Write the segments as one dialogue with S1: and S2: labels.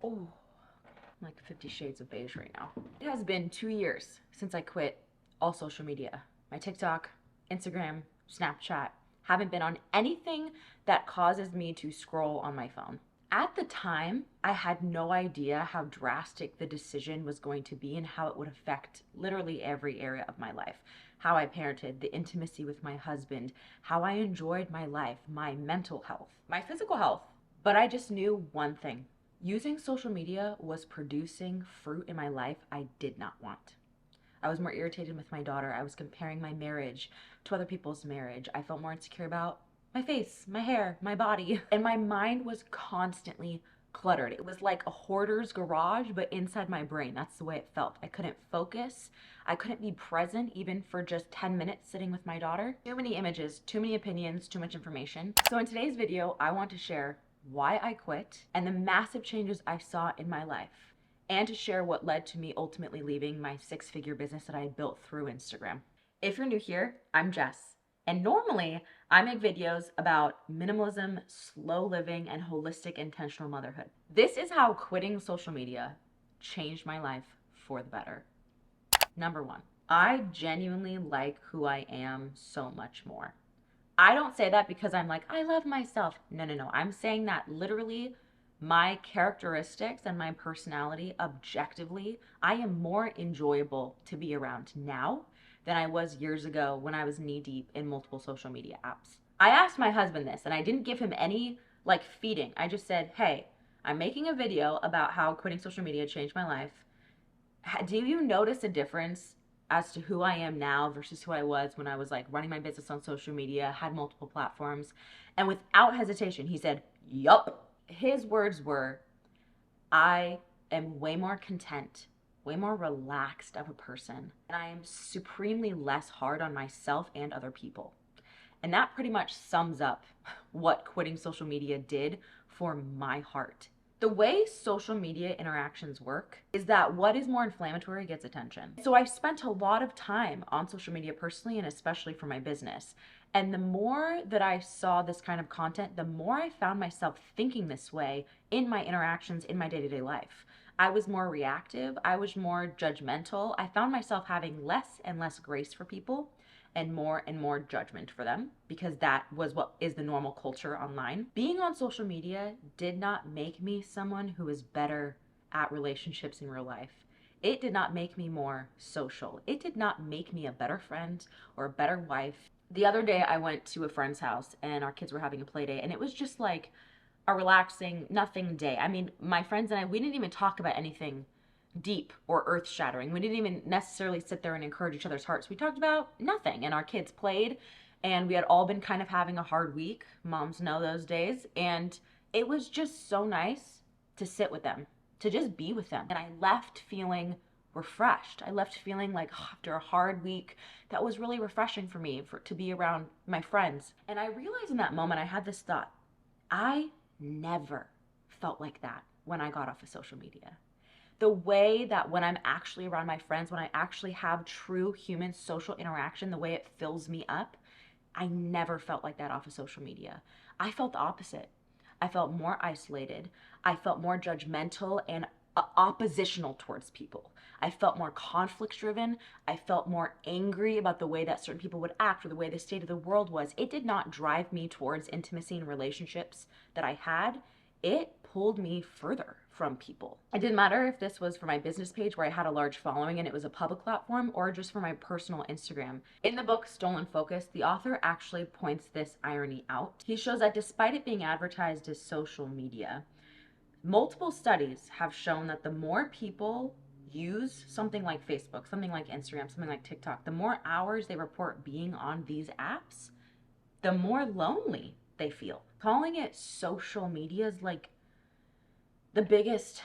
S1: Oh, I'm like 50 shades of beige right now. It has been 2 years since I quit all social media. My TikTok, Instagram, Snapchat. Haven't been on anything that causes me to scroll on my phone. At the time, I had no idea how drastic the decision was going to be and how it would affect literally every area of my life. How I parented, the intimacy with my husband, how I enjoyed my life, my mental health, my physical health. But I just knew one thing: using social media was producing fruit in my life I did not want. I was more irritated with my daughter. I was comparing my marriage to other people's marriage. I felt more insecure about my face, my hair, my body. And my mind was constantly cluttered. It was like a hoarder's garage, but inside my brain. That's the way it felt. I couldn't focus. I couldn't be present even for just 10 minutes sitting with my daughter. Too many images, too many opinions, too much information. So in today's video, I want to share why I quit and the massive changes I saw in my life, and to share what led to me ultimately leaving my six-figure business that I had built through Instagram. If you're new here, I'm Jess, and normally I make videos about minimalism, slow living, and holistic intentional motherhood. This is how quitting social media changed my life for the better. Number one, I genuinely like who I am so much more. I don't say that because I'm like, I love myself. No, no, no. I'm saying that literally my characteristics and my personality, objectively, I am more enjoyable to be around now than I was years ago when I was knee deep in multiple social media apps. I asked my husband this and I didn't give him any like feeding. I just said, hey, I'm making a video about how quitting social media changed my life. Do you notice a difference as to who I am now versus who I was when I was like running my business on social media, had multiple platforms? And without hesitation, he said, yup. His words were, I am way more content, way more relaxed of a person, and I am supremely less hard on myself and other people. And that pretty much sums up what quitting social media did for my heart. The way social media interactions work is that what is more inflammatory gets attention. So I spent a lot of time on social media personally and especially for my business. And the more that I saw this kind of content, the more I found myself thinking this way in my interactions in my day-to-day life. I was more reactive, I was more judgmental. I found myself having less and less grace for people and more judgment for them, because that was what is the normal culture online. Being on social media did not make me someone who is better at relationships in real life. It did not make me more social. It did not make me a better friend or a better wife. The other day I went to a friend's house and our kids were having a play day, and it was just like a relaxing nothing day. I mean, my friends and I, we didn't even talk about anything deep or earth shattering. We didn't even necessarily sit there and encourage each other's hearts. We talked about nothing, and our kids played, and we had all been kind of having a hard week. Moms know those days. And it was just so nice to sit with them, to just be with them. And I left feeling refreshed. I left feeling like after a hard week, that was really refreshing for me to be around my friends. And I realized in that moment, I had this thought: I never felt like that when I got off of social media. The way that when I'm actually around my friends, when I actually have true human social interaction, the way it fills me up, I never felt like that off of social media. I felt the opposite. I felt more isolated. I felt more judgmental and oppositional towards people. I felt more conflict driven. I felt more angry about the way that certain people would act or the way the state of the world was. It did not drive me towards intimacy and relationships that I had. It pulled me further from people. It didn't matter if this was for my business page where I had a large following and it was a public platform, or just for my personal Instagram. In the book Stolen Focus, the author actually points this irony out. He shows that despite it being advertised as social media, multiple studies have shown that the more people use something like Facebook, something like Instagram, something like TikTok, the more hours they report being on these apps, the more lonely they feel. Calling it social media is like the biggest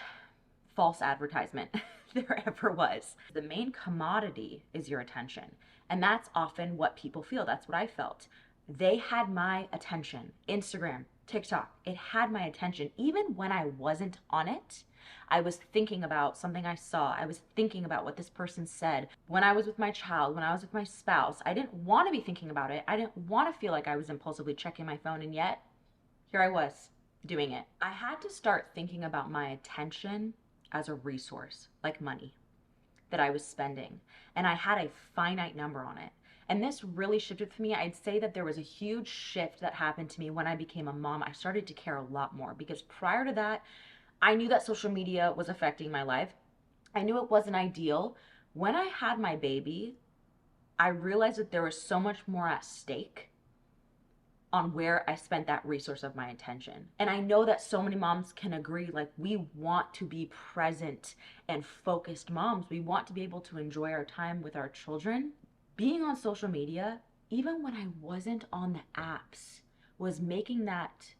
S1: false advertisement there ever was. The main commodity is your attention. And that's often what people feel. That's what I felt. They had my attention. Instagram, TikTok, it had my attention. Even when I wasn't on it, I was thinking about something I saw. I was thinking about what this person said. When I was with my child, when I was with my spouse, I didn't want to be thinking about it. I didn't want to feel like I was impulsively checking my phone, and yet here I was, doing it. I had to start thinking about my attention as a resource, like money, that I was spending. And I had a finite number on it. And this really shifted for me. I'd say that there was a huge shift that happened to me when I became a mom. I started to care a lot more because prior to that, I knew that social media was affecting my life. I knew it wasn't ideal. When I had my baby, I realized that there was so much more at stake on where I spent that resource of my attention. And I know that so many moms can agree, like, we want to be present and focused moms. We want to be able to enjoy our time with our children. Being on social media, even when I wasn't on the apps, was making that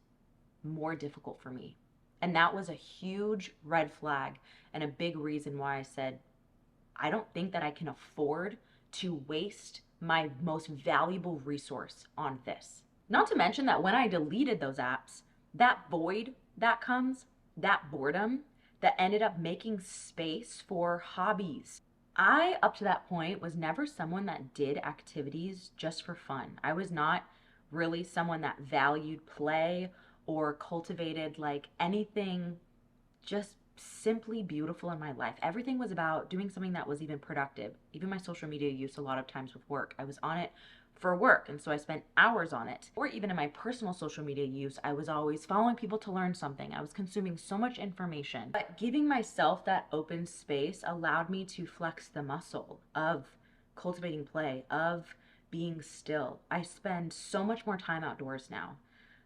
S1: more difficult for me. And that was a huge red flag and a big reason why I said, I don't think that I can afford to waste my most valuable resource on this. Not to mention that when I deleted those apps, that void that comes, that boredom, that ended up making space for hobbies. I, up to that point, was never someone that did activities just for fun. I was not really someone that valued play or cultivated like anything just simply beautiful in my life. Everything was about doing something that was even productive. Even my social media use a lot of times with work. I was on it for work, and so I spent hours on it. Or even in my personal social media use, I was always following people to learn something. I was consuming so much information. But giving myself that open space allowed me to flex the muscle of cultivating play, of being still. I spend so much more time outdoors now.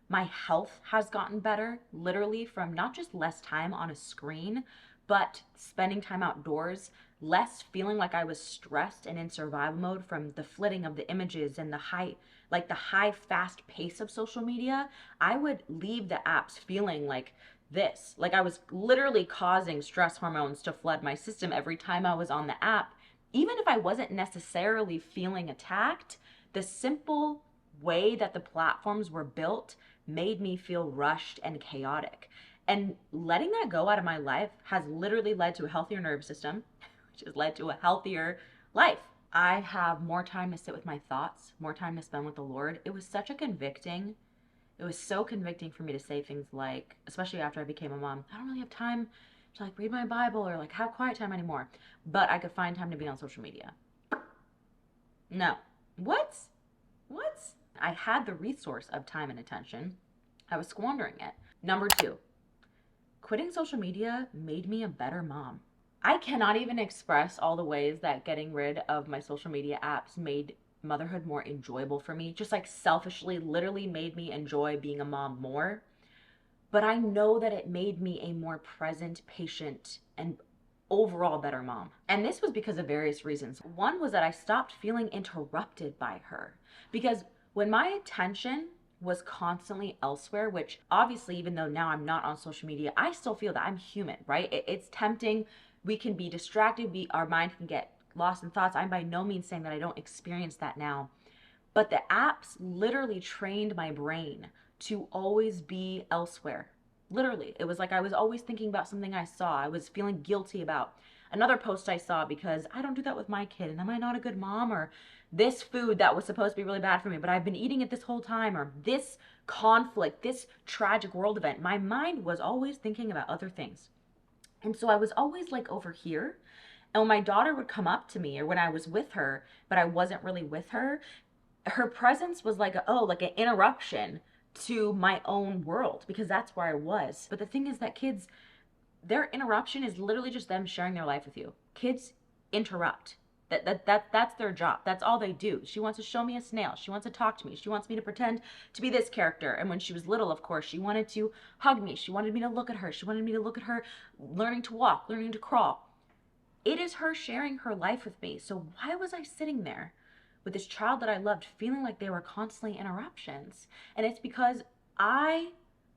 S1: My health has gotten better, literally from not just less time on a screen, but spending time outdoors, less feeling like I was stressed and in survival mode from the flitting of the images and the high fast pace of social media. I would leave the apps feeling like this, like I was literally causing stress hormones to flood my system every time I was on the app. Even if I wasn't necessarily feeling attacked, the simple way that the platforms were built made me feel rushed and chaotic. And letting that go out of my life has literally led to a healthier nervous system, which has led to a healthier life. I have more time to sit with my thoughts, more time to spend with the Lord. It was so convicting for me to say things like, especially after I became a mom, I don't really have time to like read my Bible or like have quiet time anymore, but I could find time to be on social media. No. What? I had the resource of time and attention. I was squandering it. Number 2, quitting social media made me a better mom. I cannot even express all the ways that getting rid of my social media apps made motherhood more enjoyable for me. Just like selfishly, literally made me enjoy being a mom more. But I know that it made me a more present, patient, and overall better mom. And this was because of various reasons. One was that I stopped feeling interrupted by her. Because when my attention was constantly elsewhere, which obviously, even though now I'm not on social media, I still feel that I'm human, right? It's tempting. We can be distracted. Our mind can get lost in thoughts. I'm by no means saying that I don't experience that now. But the apps literally trained my brain to always be elsewhere. Literally, it was like I was always thinking about something I saw. I was feeling guilty about another post I saw because I don't do that with my kid, and am I not a good mom? Or this food that was supposed to be really bad for me, but I've been eating it this whole time, or this conflict, this tragic world event. My mind was always thinking about other things. And so I was always like over here. And when my daughter would come up to me or when I was with her, but I wasn't really with her, her presence was like like an interruption to my own world because that's where I was. But the thing is that kids, their interruption is literally just them sharing their life with you. Kids interrupt. That's their job. That's all they do. She wants to show me a snail. She wants to talk to me. She wants me to pretend to be this character. And when she was little, of course, she wanted to hug me. She wanted me to look at her. She wanted me to look at her learning to walk, learning to crawl. It is her sharing her life with me. So why was I sitting there with this child that I loved feeling like they were constantly interruptions? And it's because I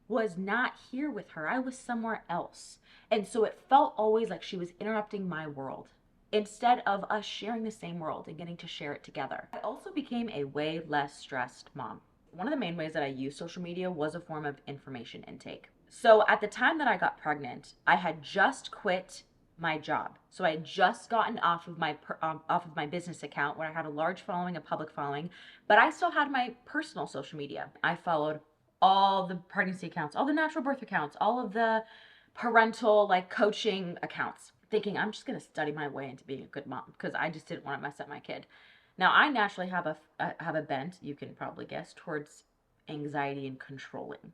S1: was not here with her. I was somewhere else. And so it felt always like she was interrupting my world instead of us sharing the same world and getting to share it together. I also became a way less stressed mom. One of the main ways that I used social media was a form of information intake. So at the time that I got pregnant, I had just quit my job. So I had just gotten off of my business account where I had a large following, a public following, but I still had my personal social media. I followed all the pregnancy accounts, all the natural birth accounts, all of the parental like coaching accounts, thinking I'm just gonna study my way into being a good mom because I just didn't want to mess up my kid. Now I naturally have a bent, you can probably guess, towards anxiety and controlling.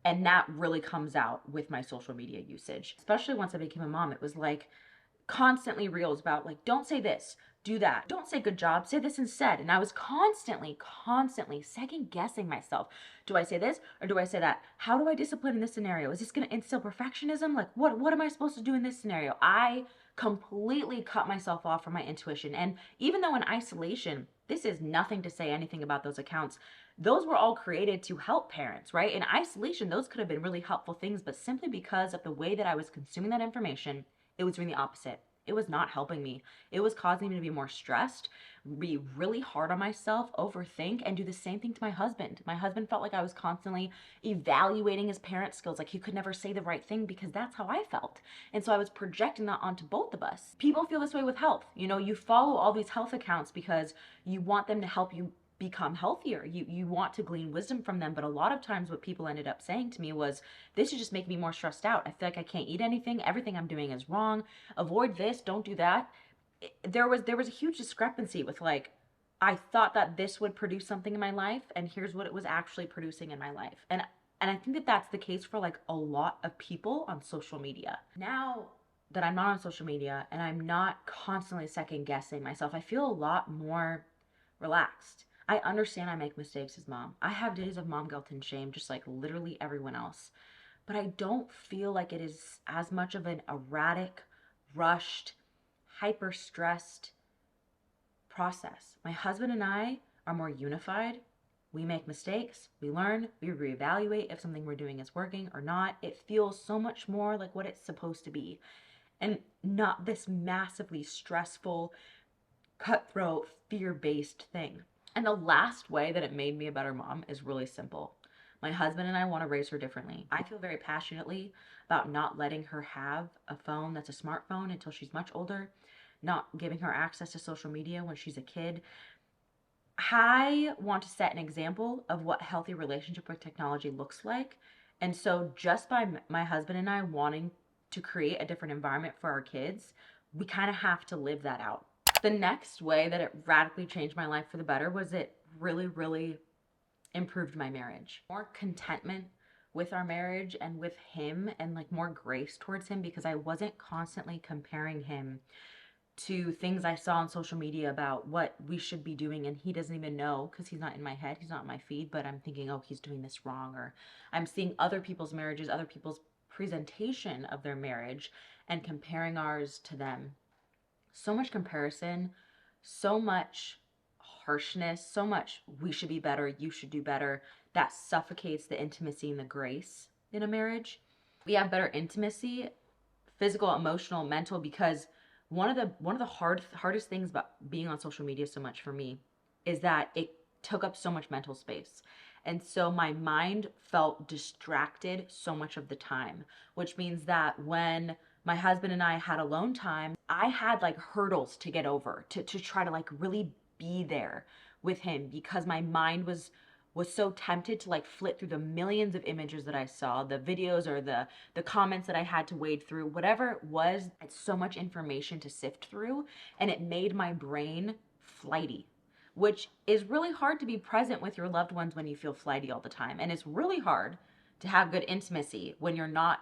S1: And that really comes out with my social media usage. Especially once I became a mom, it was like constantly reels about like, don't say this, do that. Don't say good job, say this instead. And I was constantly second guessing myself. Do I say this or do I say that? How do I discipline in this scenario? Is this going to instill perfectionism? Like what am I supposed to do in this scenario? I completely cut myself off from my intuition. And even though in isolation, this is nothing to say anything about those accounts, those were all created to help parents, right? In isolation, those could have been really helpful things, but simply because of the way that I was consuming that information, it was doing the opposite. It was not helping me. It was causing me to be more stressed, be really hard on myself, overthink, and do the same thing to my husband. My husband felt like I was constantly evaluating his parent skills, like he could never say the right thing because that's how I felt. And so I was projecting that onto both of us. People feel this way with health. You know, you follow all these health accounts because you want them to help you become healthier. You want to glean wisdom from them, but a lot of times what people ended up saying to me was, this is just making me more stressed out. I feel like I can't eat anything. Everything I'm doing is wrong. Avoid this, don't do that. There was a huge discrepancy with like, I thought that this would produce something in my life, and here's what it was actually producing in my life. And I think that that's the case for like a lot of people on social media. Now that I'm not on social media and I'm not constantly second guessing myself, I feel a lot more relaxed. I understand I make mistakes as mom. I have days of mom guilt and shame, just like literally everyone else. But I don't feel like it is as much of an erratic, rushed, hyper stressed process. My husband and I are more unified. We make mistakes, we learn, we reevaluate if something we're doing is working or not. It feels so much more like what it's supposed to be, and not this massively stressful, cutthroat, fear based thing. And the last way that it made me a better mom is really simple. My husband and I want to raise her differently. I feel very passionately about not letting her have a phone that's a smartphone until she's much older, not giving her access to social media when she's a kid. I want to set an example of what a healthy relationship with technology looks like. And so just by my husband and I wanting to create a different environment for our kids, we kind of have to live that out. The next way that it radically changed my life for the better was it really improved my marriage. More contentment with our marriage and with him, and like more grace towards him, because I wasn't constantly comparing him to things I saw on social media about what we should be doing, and he doesn't even know because he's not in my head, he's not in my feed, but I'm thinking, oh, he's doing this wrong, or I'm seeing other people's marriages, other people's presentation of their marriage, and comparing ours to them. So much comparison, so much harshness, so much we should be better, you should do better, that suffocates the intimacy and the grace in a marriage. We have better intimacy, physical, emotional, mental, because one of the hardest things about being on social media so much for me is that it took up so much mental space. And so my mind felt distracted so much of the time, which means that when my husband and I had alone time, I had like hurdles to get over to try to like really be there with him, because my mind was so tempted to like flip through the millions of images that I saw, the videos or the comments that I had to wade through, whatever it was. It's so much information to sift through, and it made my brain flighty, which is really hard to be present with your loved ones when you feel flighty all the time. And it's really hard to have good intimacy when you're not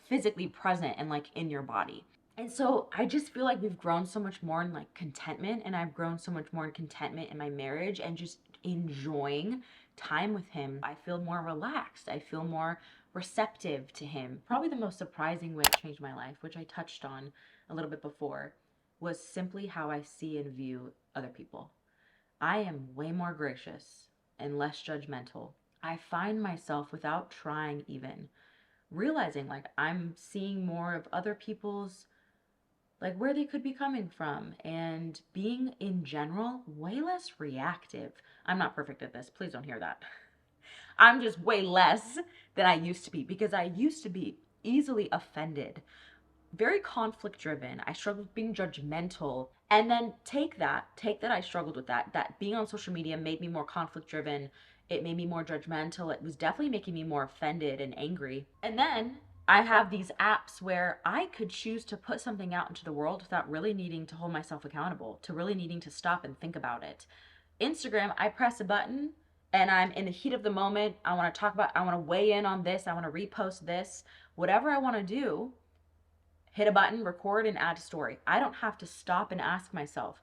S1: physically present and like in your body. And so I just feel like we've grown so much more in like contentment, and I've grown so much more in contentment in my marriage and just enjoying time with him. I feel more relaxed. I feel more receptive to him. Probably the most surprising way it changed my life, which I touched on a little bit before, was simply how I see and view other people. I am way more gracious and less judgmental. I find myself, without trying even, realizing like I'm seeing more of other people's, like where they could be coming from, and being in general way less reactive. I'm not perfect at this, please don't hear that. I'm just way less than I used to be, because I used to be easily offended, very conflict driven. I struggled with being judgmental, and then take that I struggled with that being on social media made me more conflict driven It made me more judgmental. It was definitely making me more offended and angry. And then I have these apps where I could choose to put something out into the world without really needing to hold myself accountable, to really needing to stop and think about it. Instagram, I press a button and I'm in the heat of the moment. I want to talk about, I want to weigh in on this, I want to repost this, whatever I want to do, hit a button, record, and add a story. I don't have to stop and ask myself,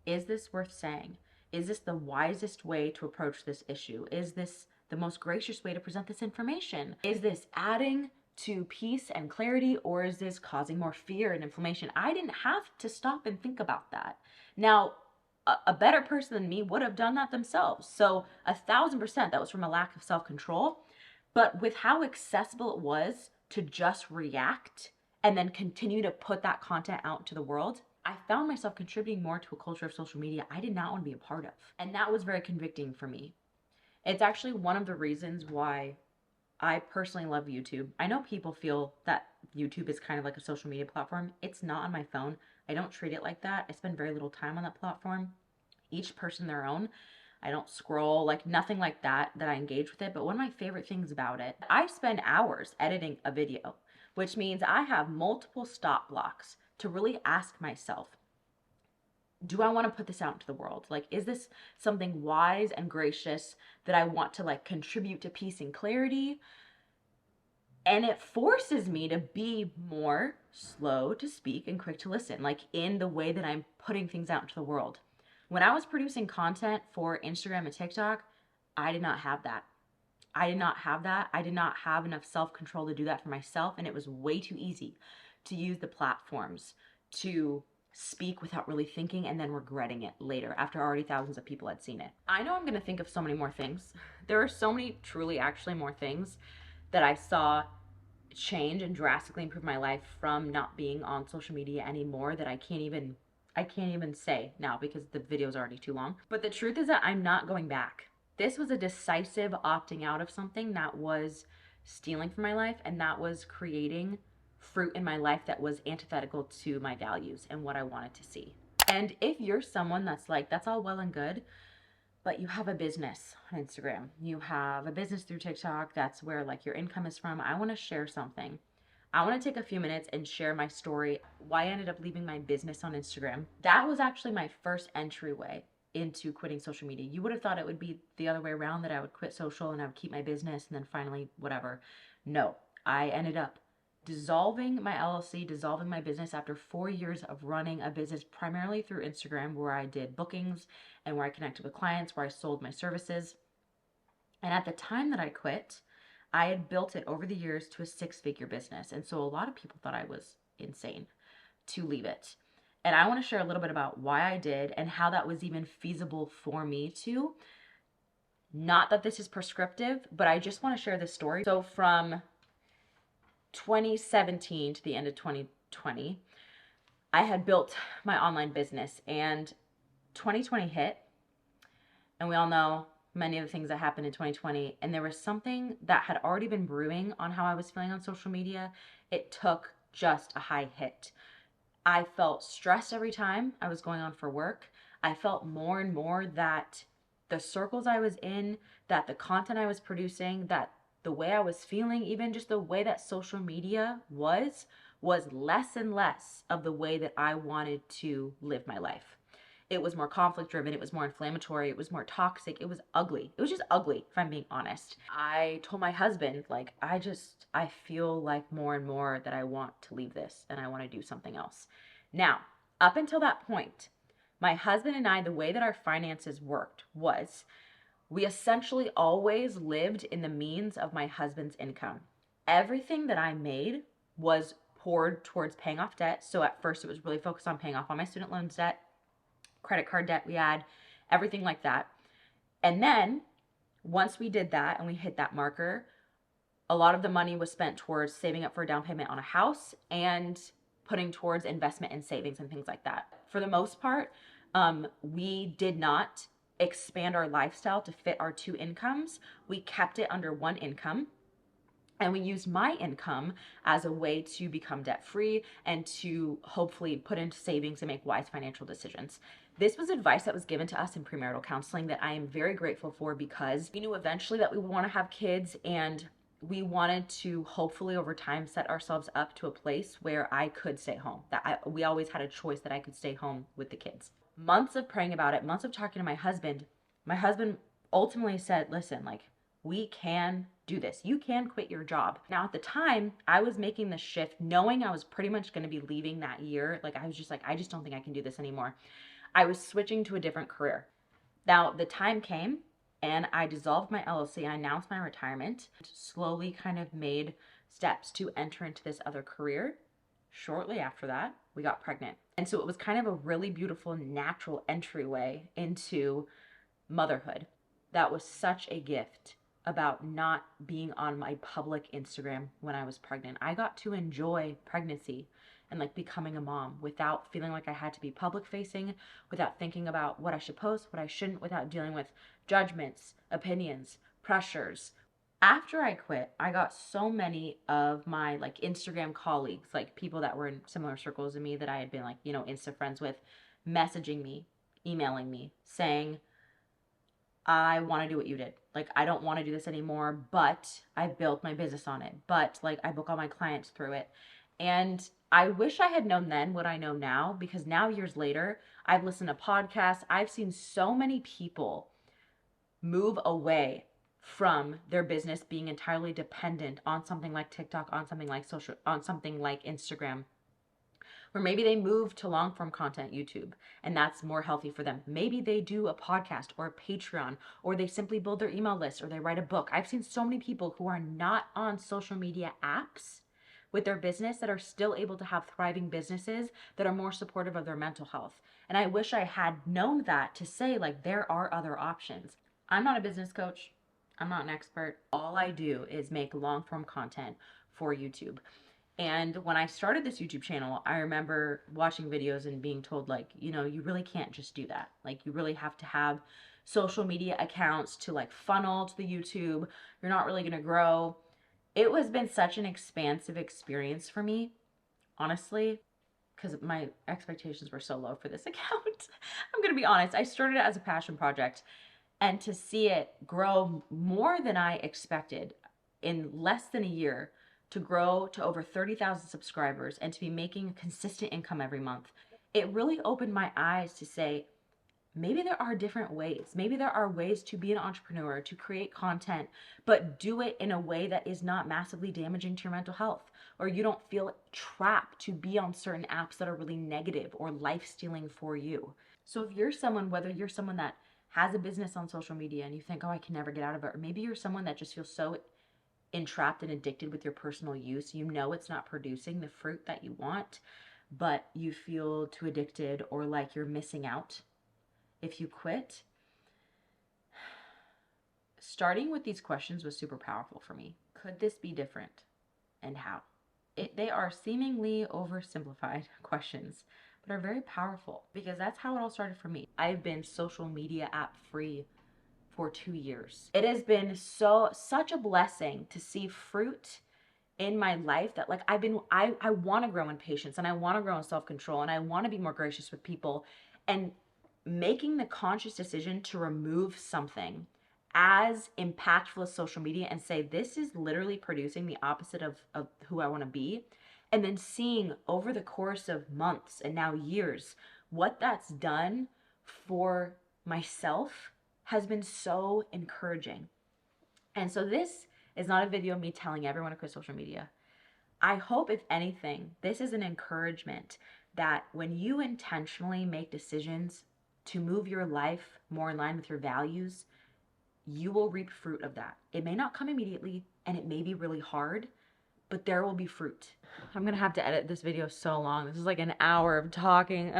S1: is this worth saying? Is this the wisest way to approach this issue? Is this the most gracious way to present this information? Is this adding to peace and clarity, or is this causing more fear and inflammation? I didn't have to stop and think about that. Now, a better person than me would have done that themselves. So 1,000% that was from a lack of self-control. But with how accessible it was to just react and then continue to put that content out into the world, I found myself contributing more to a culture of social media I did not want to be a part of. And that was very convicting for me. It's actually one of the reasons why I personally love YouTube. I know people feel that YouTube is kind of like a social media platform. It's not on my phone. I don't treat it like that. I spend very little time on that platform. Each person their own. I don't scroll, like nothing like that I engage with it. But one of my favorite things about it, I spend hours editing a video, which means I have multiple stop blocks to really ask myself, do I want to put this out into the world? Like, is this something wise and gracious that I want to like contribute to peace and clarity? And it forces me to be more slow to speak and quick to listen, like in the way that I'm putting things out into the world. When I was producing content for Instagram and TikTok, I did not have that. I did not have that. I did not have enough self-control to do that for myself. And it was way too easy to use the platforms to speak without really thinking and then regretting it later after already thousands of people had seen it. I know I'm going to think of so many more things. There are so many truly actually more things that I saw change and drastically improve my life from not being on social media anymore that I can't even say now because the video is already too long. But the truth is that I'm not going back. This was a decisive opting out of something that was stealing from my life, and that was creating fruit in my life that was antithetical to my values and what I wanted to see. And if you're someone that's like, that's all well and good, but you have a business on Instagram, you have a business through TikTok, that's where like your income is from, I want to share something. I want to take a few minutes and share my story, why I ended up leaving my business on Instagram. That was actually my first entryway into quitting social media. You would have thought it would be the other way around, that I would quit social and I would keep my business and then finally whatever. No, I ended up dissolving my LLC, dissolving my business after 4 years of running a business primarily through Instagram, where I did bookings and where I connected with clients, where I sold my services. And at the time that I quit, I had built it over the years to a 6-figure business. And so a lot of people thought I was insane to leave it. And I want to share a little bit about why I did and how that was even feasible for me to. Not that this is prescriptive, but I just want to share this story. So from 2017 to the end of 2020, I had built my online business, and 2020 hit, and we all know many of the things that happened in 2020, and there was something that had already been brewing on how I was feeling on social media. It took just a high hit. I felt stressed every time I was going on for work. I felt more and more that the circles I was in, that the content I was producing, that the way I was feeling, even just the way that social media was less and less of the way that I wanted to live my life. It was more conflict driven. It was more inflammatory. It was more toxic. It was ugly. It was just ugly, if I'm being honest. I told my husband, like, I feel like more and more that I want to leave this and I want to do something else. Now, up until that point, my husband and I, the way that our finances worked was we essentially always lived in the means of my husband's income. Everything that I made was poured towards paying off debt. So at first it was really focused on paying off all my student loans debt, credit card debt we had, everything like that. And then once we did that and we hit that marker, a lot of the money was spent towards saving up for a down payment on a house and putting towards investment and savings and things like that. For the most part, we did not expand our lifestyle to fit our two incomes. We kept it under one income. And we used my income as a way to become debt free and to hopefully put into savings and make wise financial decisions. This was advice that was given to us in premarital counseling that I am very grateful for, because we knew eventually that we would want to have kids, and we wanted to hopefully over time set ourselves up to a place where I could stay home. We always had a choice that I could stay home with the kids. Months of praying about it, months of talking to my husband ultimately said, listen, like, we can do this. You can quit your job. Now, at the time, I was making the shift knowing I was pretty much going to be leaving that year. Like, I was just like, I just don't think I can do this anymore. I was switching to a different career. Now, the time came and I dissolved my LLC. I announced my retirement, slowly kind of made steps to enter into this other career. Shortly after that, we got pregnant. And so it was kind of a really beautiful, natural entryway into motherhood. That was such a gift about not being on my public Instagram when I was pregnant. I got to enjoy pregnancy and like becoming a mom without feeling like I had to be public facing, without thinking about what I should post, what I shouldn't, without dealing with judgments, opinions, pressures. After I quit, I got so many of my like Instagram colleagues, like people that were in similar circles to me that I had been like, you know, Insta friends with, messaging me, emailing me, saying, I want to do what you did. Like, I don't want to do this anymore, but I built my business on it. But like, I book all my clients through it. And I wish I had known then what I know now, because now years later, I've listened to podcasts. I've seen so many people move away from their business being entirely dependent on something like TikTok, on something like Instagram, where maybe they move to long form content, YouTube, and that's more healthy for them. Maybe they do a podcast or a Patreon, or they simply build their email list, or they write a book. I've seen so many people who are not on social media apps with their business that are still able to have thriving businesses that are more supportive of their mental health. And I wish I had known that to say, like, there are other options. I'm not a business coach. I'm not an expert. All I do is make long form content for YouTube. And when I started this YouTube channel, I remember watching videos and being told, like, you know, you really can't just do that. Like, you really have to have social media accounts to like funnel to the YouTube. You're not really going to grow. It has been such an expansive experience for me, honestly, because my expectations were so low for this account. I'm going to be honest. I started it as a passion project, and to see it grow more than I expected in less than a year, to grow to over 30,000 subscribers and to be making consistent income every month, it really opened my eyes to say, maybe there are different ways. Maybe there are ways to be an entrepreneur, to create content, but do it in a way that is not massively damaging to your mental health, or you don't feel trapped to be on certain apps that are really negative or life stealing for you. So if you're someone, whether you're someone that has a business on social media and you think, oh, I can never get out of it, or maybe you're someone that just feels so entrapped and addicted with your personal use, you know it's not producing the fruit that you want, but you feel too addicted or like you're missing out if you quit. Starting with these questions was super powerful for me. Could this be different, and how? They are seemingly oversimplified questions, but are very powerful, because that's how it all started for me. I've been social media app free for 2 years. It has been such a blessing to see fruit in my life that like I want to grow in patience, and I want to grow in self-control, and I want to be more gracious with people. And making the conscious decision to remove something as impactful as social media and say, this is literally producing the opposite of who I want to be. And then seeing over the course of months and now years, what that's done for myself has been so encouraging. And so this is not a video of me telling everyone to quit social media. I hope, if anything, this is an encouragement that when you intentionally make decisions to move your life more in line with your values, you will reap fruit of that. It may not come immediately, and it may be really hard, but there will be fruit. I'm gonna have to edit this video so long. This is like an hour of talking.